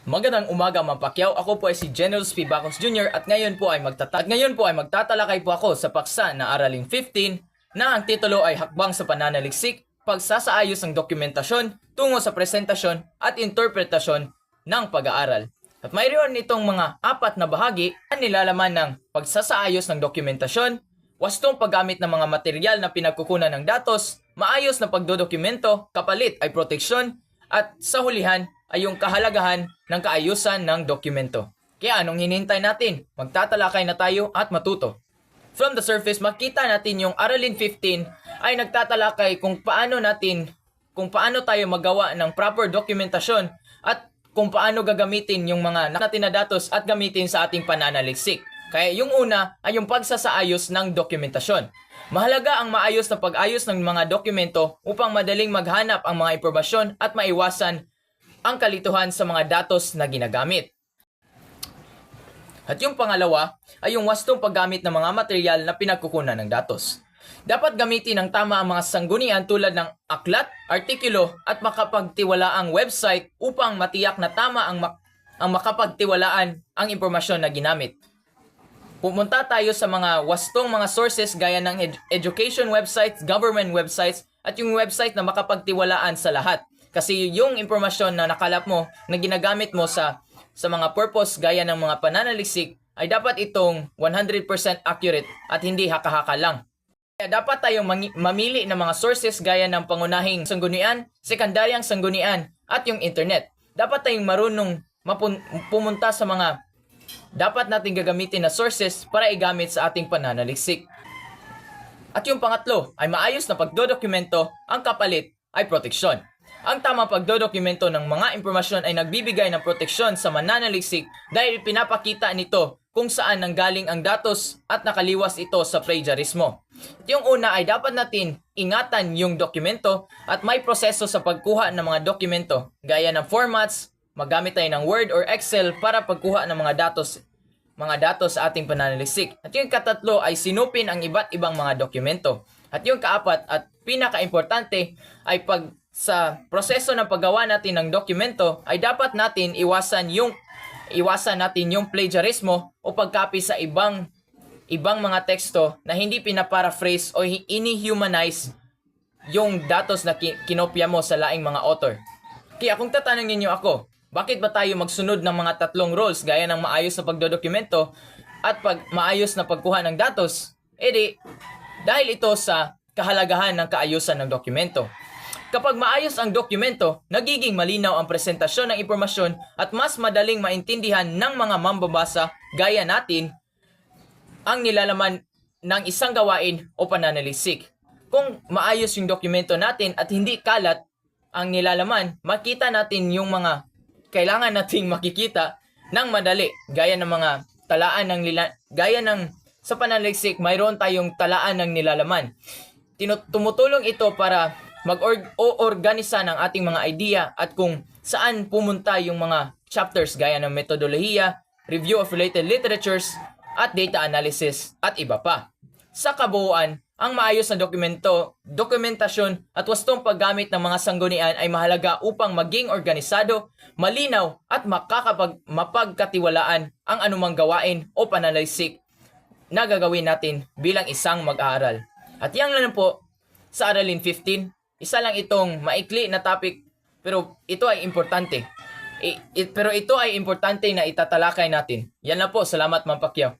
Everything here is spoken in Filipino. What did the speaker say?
Magandang umaga, Ma'am Pacquiao. Ako po ay si Generals P. Bacos Jr. at ngayon po ay magtatalakay po ako sa paksa na Aralin 15 na ang titulo ay Hakbang sa Pananaliksik, Pagsasaayos ng Dokumentasyon tungo sa Presentasyon at Interpretasyon ng Pag-aaral. At mayroon nitong mga apat na bahagi na nilalaman ng pagsasaayos ng dokumentasyon, wastong paggamit ng mga material na pinagkukunan ng datos, maayos na pagdodokumento, kapalit ay proteksyon, at sa hulihan ay yung kahalagahan ng kaayusan ng dokumento. Kaya anong hinihintay natin? Magtatalakay na tayo at matuto. From the surface, makita natin yung Aralin 15 ay nagtatalakay kung paano tayo magawa ng proper dokumentasyon at kung paano gagamitin yung mga natin na datos at gamitin sa ating pananaliksik. Kaya yung una ay yung pagsasaayos ng dokumentasyon. Mahalaga ang maayos na pag-ayos ng mga dokumento upang madaling maghanap ang mga impormasyon at maiwasan ang kalituhan sa mga datos na ginagamit. At yung pangalawa ay yung wastong paggamit ng mga material na pinagkukunan ng datos. Dapat gamitin ng tama ang mga sanggunian tulad ng aklat, artikulo at makapagtiwalaang website upang matiyak na tama ang makapagtiwalaan ang impormasyon na ginamit. Pumunta tayo sa mga wastong mga sources gaya ng education websites, government websites at yung website na makapagtiwalaan sa lahat. Kasi yung impormasyon na nakalap mo, na ginagamit mo sa mga purpose gaya ng mga pananaliksik ay dapat itong 100% accurate at hindi haka-haka lang. Kaya dapat tayong mamili ng mga sources gaya ng pangunahing sanggunian, sekundaryang sanggunian at yung internet. Dapat tayong marunong pumunta sa mga dapat nating gagamitin na sources para igamit sa ating pananaliksik. At yung pangatlo ay maayos na pagdodokumento, ang kapalit ay proteksyon. Ang tamang pagdodokumento ng mga impormasyon ay nagbibigay ng proteksyon sa mananaliksik dahil pinapakita nito kung saan nanggaling ang datos at nakaliwas ito sa plagiarismo. Yung una ay dapat natin ingatan yung dokumento at may proseso sa pagkuha ng mga dokumento gaya ng formats, magamit tayo ng Word or Excel para pagkuha ng mga datos sa ating pananaliksik. At yung katatlo ay sinupin ang iba't ibang mga dokumento. At yung kaapat at pinaka-importante ay sa proseso ng paggawa natin ng dokumento ay dapat natin iwasan natin yung plagiarismo o pagcopy sa ibang mga teksto na hindi pinaparaphrase o ini-humanize yung datos na kinopya mo sa laing mga author. Kaya kung tatanungin niyo ako, bakit ba tayo magsunod ng mga tatlong rules gaya ng maayos na pagdodokumento at maayos na pagkuha ng datos? Dahil ito sa kahalagahan ng kaayusan ng dokumento. Kapag maayos ang dokumento, nagiging malinaw ang presentasyon ng impormasyon at mas madaling maintindihan ng mga mambabasa gaya natin ang nilalaman ng isang gawain o pananaliksik. Kung maayos yung dokumento natin at hindi kalat ang nilalaman, makita natin yung mga kailangan nating makikita ng madali gaya ng mga talaan sa pananaliksik, mayroon tayong talaan ng nilalaman. Tumutulong ito para mag-organisa ng ating mga idea at kung saan pumunta yung mga chapters gaya ng metodolohiya, review of related literatures, at data analysis at iba pa. Sa kabuuan, ang maayos na dokumentasyon at wastong paggamit ng mga sanggunian ay mahalaga upang maging organisado, malinaw at mapagkatiwalaan ang anumang gawain o pananaliksik na gagawin natin bilang isang mag-aaral. At yan lang po sa Aralin 15. Isa lang itong maikli na topic pero ito ay importante. Pero ito ay importante na itatalakay natin. Yan lang po. Salamat, Ma'am Pacquiao.